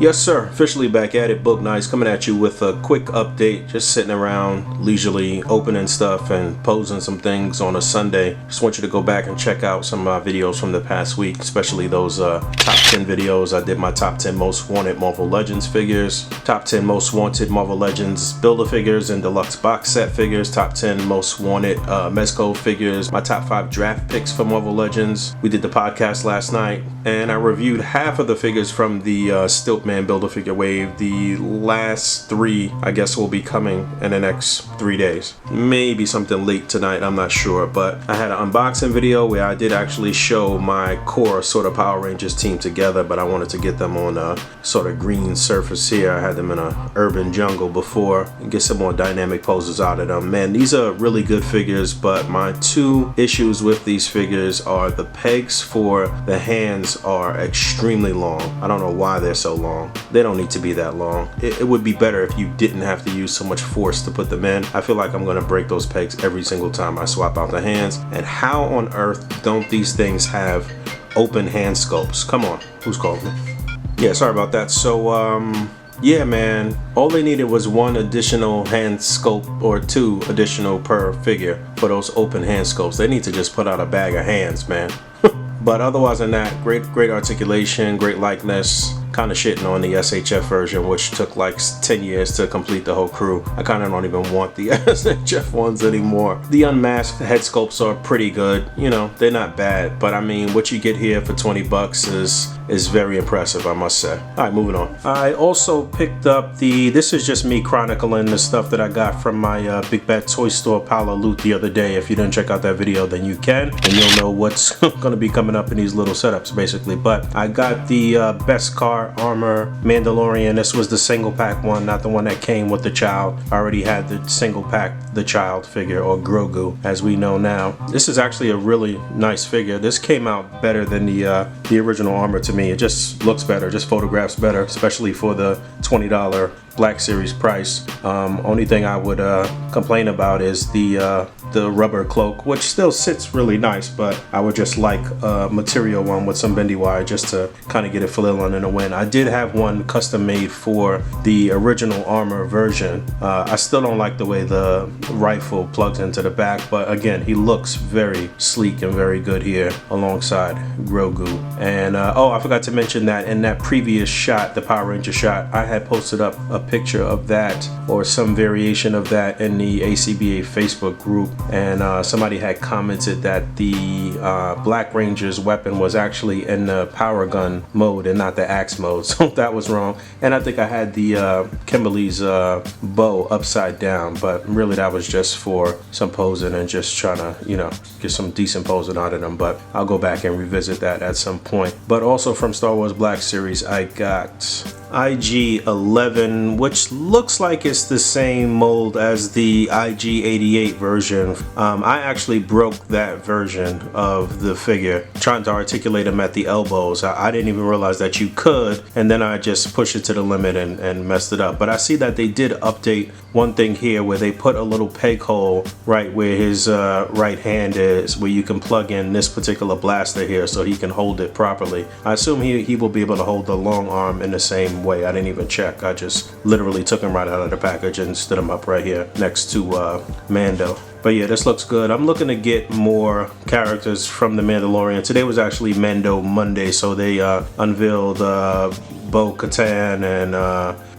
Yes sir, officially back at it. Boog Nice coming at you with a quick update. Just sitting around leisurely opening stuff and posing some things on a Sunday. Just want you to go back and check out some of my videos from the past week, especially those top 10 videos. I did my top 10 most wanted Marvel Legends figures, top 10 most wanted Marvel Legends Builder figures and deluxe box set figures, top 10 most wanted Mezco figures, my top 5 draft picks for Marvel Legends. We did the podcast last night and I reviewed half of the figures from the Stiltman Builder figure wave. The last 3 I guess will be coming in the next 3 days, maybe something late tonight, I'm not sure. But I had an unboxing video where I did actually show my core sort of Power Rangers team together, but I wanted to get them on a sort of green surface here. I had them in a urban jungle before and get some more dynamic poses out of them. Man, these are really good figures, but my 2 issues with these figures are the pegs for the hands are extremely long. I don't know why they're so long. They don't need to be that long. It would be better if you didn't have to use so much force to put them in. I feel like I'm gonna break those pegs every single time I swap out the hands. And how on earth don't these things have open hand sculpts? Come on, who's calling me? Yeah, sorry about that. So yeah man, all they needed was 1 additional hand sculpt or 2 additional per figure for those open hand sculpts. They need to just put out a bag of hands, man. But otherwise than that, great articulation, great likeness. Kind of shitting on the SHF version, which took like 10 years to complete the whole crew. I kind of don't even want the SHF ones anymore. The unmasked head sculpts are pretty good. You know, they're not bad, but I mean, what you get here for 20 bucks is very impressive, I must say. All right, moving on. I also picked up this is just me chronicling the stuff that I got from my Big Bad Toy Store pile of loot the other day. If you didn't check out that video, then you can, and you'll know what's gonna be coming up in these little setups, basically. But I got the Beskar Armor Mandalorian. This was the single pack one, not the one that came with the child. I already had the single pack, the child figure, or Grogu, as we know now. This is actually a really nice figure. This came out better than the original armor to me. It just looks better, just photographs better, especially for the $20 Black Series price. Only thing I would complain about is the rubber cloak, which still sits really nice, but I would just like a material one with some bendy wire just to kind of get it flailing in the wind. I did have one custom made for the original armor version. I still don't like the way the rifle plugs into the back, but again, he looks very sleek and very good here alongside Grogu. And oh, I forgot to mention that in that previous shot, the Power Ranger shot, I had posted up a picture of that or some variation of that in the ACBA Facebook group, and somebody had commented that the Black Ranger's weapon was actually in the power gun mode and not the axe mode, so that was wrong. And I think I had the Kimberly's bow upside down, but really that was just for some posing and just trying to, you know, get some decent posing out of them. But I'll go back and revisit that at some point. But also from Star Wars Black Series, I got IG-11, which looks like it's the same mold as the IG-88 version. I actually broke that version of the figure trying to articulate them at the elbows. I didn't even realize that you could, and then I just pushed it to the limit and messed it up. But I see that they did update one thing here where they put a little peg hole right where his right hand is, where you can plug in this particular blaster here so he can hold it properly. I assume he will be able to hold the long arm in the same way. I didn't even check. I just literally took him right out of the package and stood him up right here next to Mando. But yeah, this looks good. I'm looking to get more characters from the Mandalorian. Today was actually Mando Monday, so they unveiled Bo-Katan and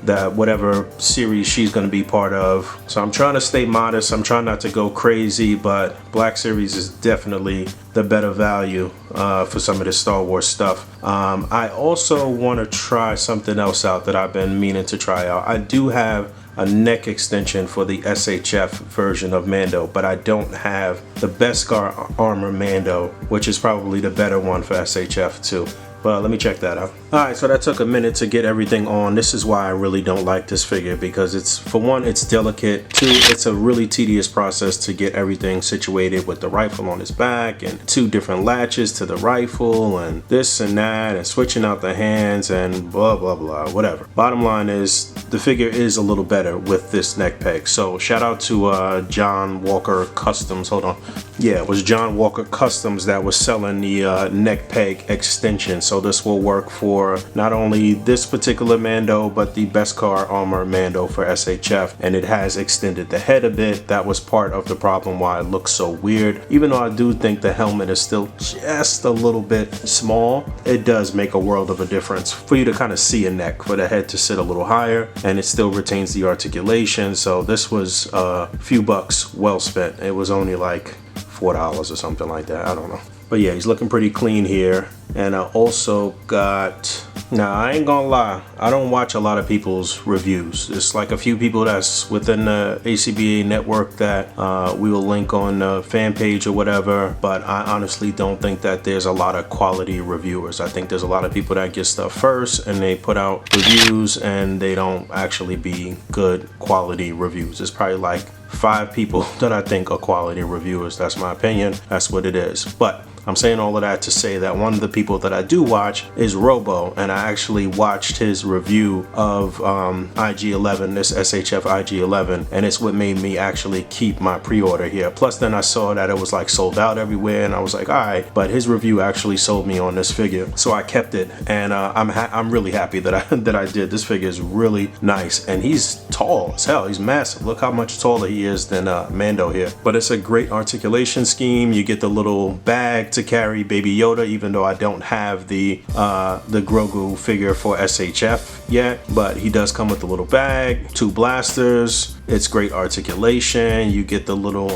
that whatever series she's going to be part of. So I'm trying to stay modest. I'm trying not to go crazy, but Black Series is definitely the better value for some of this Star Wars stuff. I also want to try something else out that I've been meaning to try out. I do have a neck extension for the SHF version of Mando, but I don't have the Beskar Armor Mando, which is probably the better one for SHF too. But let me check that out. Alright, so that took a minute to get everything on. This is why I really don't like this figure, because it's, for one, it's delicate. 2, it's a really tedious process to get everything situated with the rifle on his back and 2 different latches to the rifle and this and that and switching out the hands and blah blah blah, whatever. Bottom line is the figure is a little better with this neck peg. So shout out to John Walker Customs. Hold on. Yeah, it was John Walker Customs that was selling the neck peg extension. So so this will work for not only this particular Mando, but the Beskar Armored Mando for SHF, and it has extended the head a bit. That was part of the problem why it looks so weird. Even though I do think the helmet is still just a little bit small, it does make a world of a difference for you to kind of see a neck, for the head to sit a little higher, and it still retains the articulation. So this was a few bucks well spent. It was only like $4 or something like that, I don't know. But yeah, he's looking pretty clean here. And I also got, now I ain't gonna lie, I don't watch a lot of people's reviews. It's like a few people that's within the ACBA network that we will link on the fan page or whatever, but I honestly don't think that there's a lot of quality reviewers. I think there's a lot of people that get stuff first and they put out reviews and they don't actually be good quality reviews. It's probably like 5 people that I think are quality reviewers. That's my opinion. That's what it is. But I'm saying all of that to say that one of the people that I do watch is Robo, and I actually watched his review of IG-11, this SHF IG-11, and it's what made me actually keep my pre-order here. Plus then I saw that it was like sold out everywhere, and I was like, alright, but his review actually sold me on this figure, so I kept it, and I'm really happy that I did. This figure is really nice, and he's tall as hell. He's massive. Look how much taller he is than Mando here. But it's a great articulation scheme. You get the little bag to carry Baby Yoda, even though I don't have the Grogu figure for SHF yet, but he does come with a little bag, 2 blasters. It's great articulation. You get the little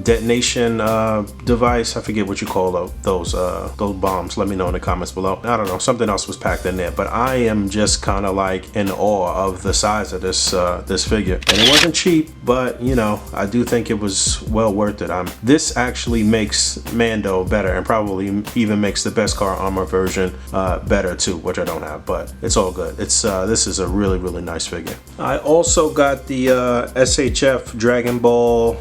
detonation device. I forget what you call those bombs. Let me know in the comments below. I don't know, something else was packed in there, but I am just kind of like in awe of the size of this figure. And it wasn't cheap, but you know, I do think it was well worth it. This actually makes Mando better, and probably even makes the Beskar armor version better too, which I don't have, but it's all good. It's this is a really nice figure. I also got the SHF Dragon Ball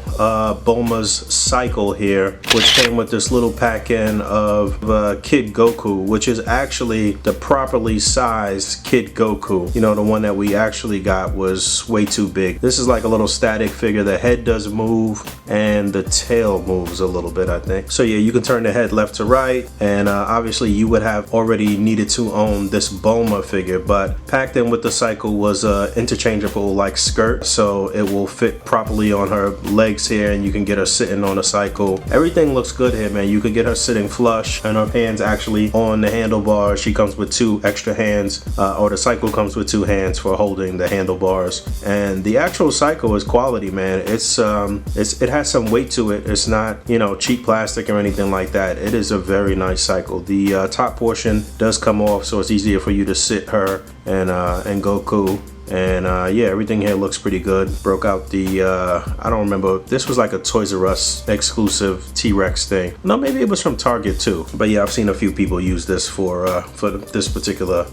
Bulma's Cycle here, which came with this little pack-in of Kid Goku, which is actually the properly sized Kid Goku. You know, the one that we actually got was way too big. This is like a little static figure. The head does move and the tail moves a little bit, I think. So yeah, you can turn the head left to right, and obviously you would have already needed to own this Bulma figure, but packed in with the cycle was a interchangeable like skirt, so it will fit properly on her legs here, and you can get her sitting on a cycle. Everything looks good here, man. You can get her sitting flush, and her hands actually on the handlebars. She comes with 2 extra hands, or the cycle comes with 2 hands for holding the handlebars. And the actual cycle is quality, man. It has some weight to it. It's not, you know, cheap plastic or anything like that. It is a very nice cycle. The top portion does come off, so it's easier for you to sit her and Goku. And yeah, everything here looks pretty good. Broke out the I don't remember, this was like a Toys R Us exclusive T-Rex thing. No, maybe it was from Target too, but yeah, I've seen a few people use this for this particular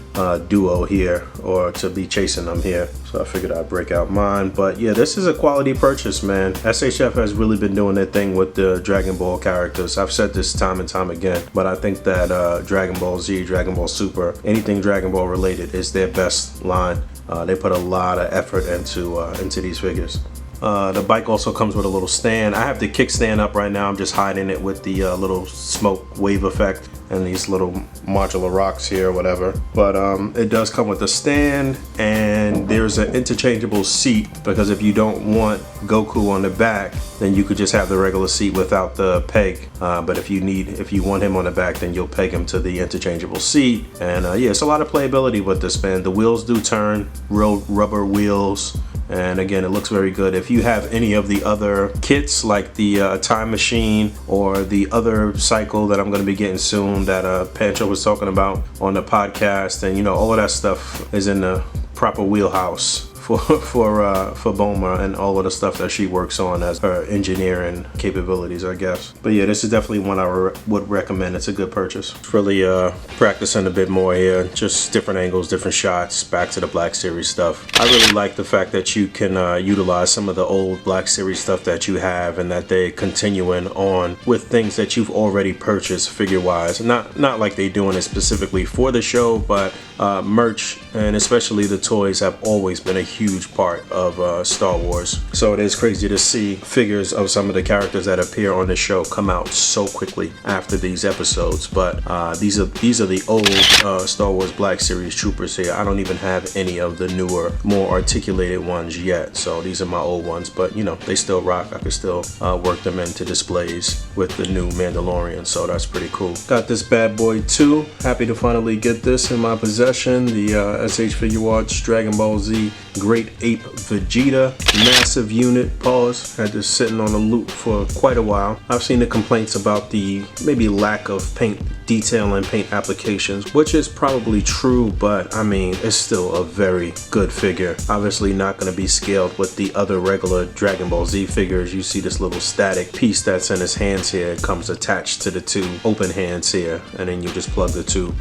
duo here, or to be chasing them here, so I figured I'd break out mine. But yeah, this is a quality purchase, man. SHF has really been doing their thing with the Dragon Ball characters. I've said this time and time again, but I think that Dragon Ball Z, Dragon Ball Super, anything Dragon Ball related is their best line. They put a lot of effort into these figures. The bike also comes with a little stand. I have the kickstand up right now. I'm just hiding it with the little smoke wave effect and these little modular rocks here, whatever. But it does come with a stand, and there's an interchangeable seat, because if you don't want Goku on the back, then you could just have the regular seat without the peg. But if you want him on the back, then you'll peg him to the interchangeable seat. And yeah, it's a lot of playability with this, man. The wheels do turn, real rubber wheels. And again, it looks very good. If you have any of the other kits, like the Time Machine or the other cycle that I'm going to be getting soon that Pancho was talking about on the podcast, and you know, all of that stuff is in the proper wheelhouse for Bulma and all of the stuff that she works on as her engineering capabilities, I guess. But yeah, this is definitely one I would recommend. It's a good purchase. Really practicing a bit more here, just different angles, different shots, back to the Black Series stuff. I really like the fact that you can utilize some of the old Black Series stuff that you have, and that they're continuing on with things that you've already purchased figure-wise. Not like they're doing it specifically for the show, but merch, and especially the toys, have always been a huge part of Star Wars. So it is crazy to see figures of some of the characters that appear on the show come out so quickly after these episodes. But these are the old Star Wars Black Series troopers here. I don't even have any of the newer, more articulated ones yet. So these are my old ones, but you know, they still rock. I can still work them into displays with the new Mandalorian, so that's pretty cool. Got this bad boy too. Happy to finally get this in my possession. The SH Figure Arts Dragon Ball Z Great Ape Vegeta. Massive unit. Pause. Had this sitting on a loop for quite a while. I've seen the complaints about the maybe lack of paint detail and paint applications, which is probably true, but I mean, it's still a very good figure. Obviously not going to be scaled with the other regular Dragon Ball Z figures. You see this little static piece that's in his hands here. It comes attached to the two open hands here, and then you just plug the two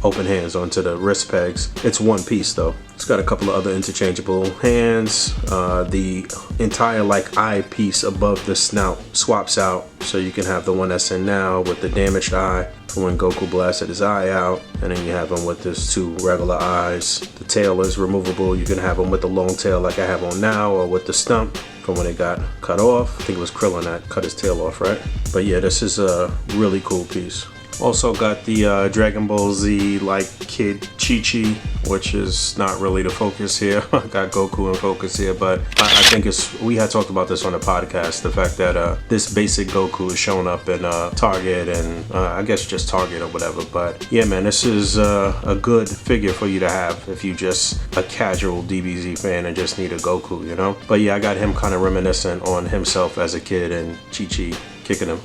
open hands onto the wrist pegs. It's one piece though. It's got a couple of other interchangeable hands. The entire like eye piece above the snout swaps out, so you can have the one that's in now with the damaged eye for when Goku blasted his eye out, and then you have him with his two regular eyes. The tail is removable. You can have him with the long tail like I have on now, or with the stump from when it got cut off. I think it was Krillin that cut his tail off, right? But yeah, this is a really cool piece. Also got the Dragon Ball Z like kid Chi-Chi, which is not really the focus here. I got Goku in focus here, but I think we had talked about this on the podcast, the fact that this basic Goku is showing up in Target and I guess just Target or whatever. But yeah, man, this is a good figure for you to have if you just a casual DBZ fan and just need a Goku, you know? But yeah, I got him kind of reminiscent on himself as a kid and Chi-Chi kicking him.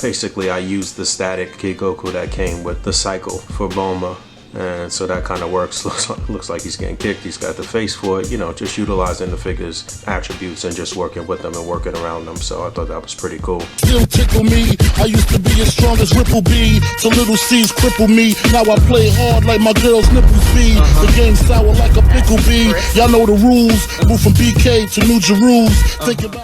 Basically, I used the static Kid Goku that came with the cycle for Bulma, and so that kind of works. Looks like he's getting kicked. He's got the face for it, you know, just utilizing the figure's attributes and just working with them and working around them. So I thought that was pretty cool. Still tickle me. I used to be as strong as Ripple B, till little C's cripple me. Now I play hard like my girl's nipples be. The game sour like a pickle bee. Y'all know the rules. Move from BK to New Jerusalem. Think about